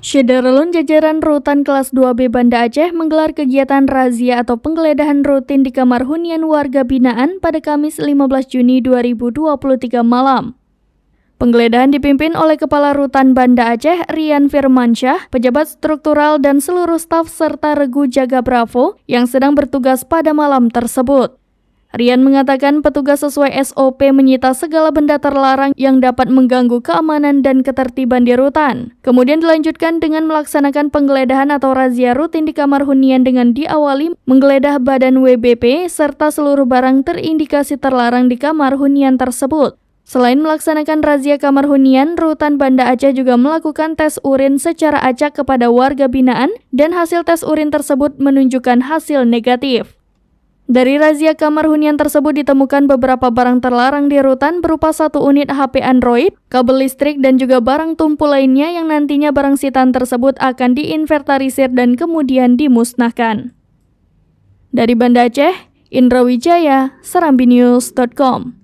Syederalun jajaran Rutan Kelas 2B Banda Aceh menggelar kegiatan razia atau penggeledahan rutin di kamar hunian warga binaan pada Kamis 15 Juni 2023 malam. Penggeledahan dipimpin oleh Kepala Rutan Banda Aceh, Rian Firmansyah, pejabat struktural dan seluruh staf serta regu jaga Bravo yang sedang bertugas pada malam tersebut. Rian mengatakan petugas sesuai SOP menyita segala benda terlarang yang dapat mengganggu keamanan dan ketertiban di rutan. Kemudian dilanjutkan dengan melaksanakan penggeledahan atau razia rutin di kamar hunian dengan diawali menggeledah badan WBP serta seluruh barang terindikasi terlarang di kamar hunian tersebut. Selain melaksanakan razia kamar hunian, Rutan Banda Aceh juga melakukan tes urin secara acak kepada warga binaan dan hasil tes urin tersebut menunjukkan hasil negatif. Dari razia kamar hunian tersebut ditemukan beberapa barang terlarang di rutan berupa 1 unit HP Android, kabel listrik, dan juga barang tumpul lainnya yang nantinya barang sitaan tersebut akan diinventarisir dan kemudian dimusnahkan. Dari Banda Aceh, Indra Wijaya, serambinews.com.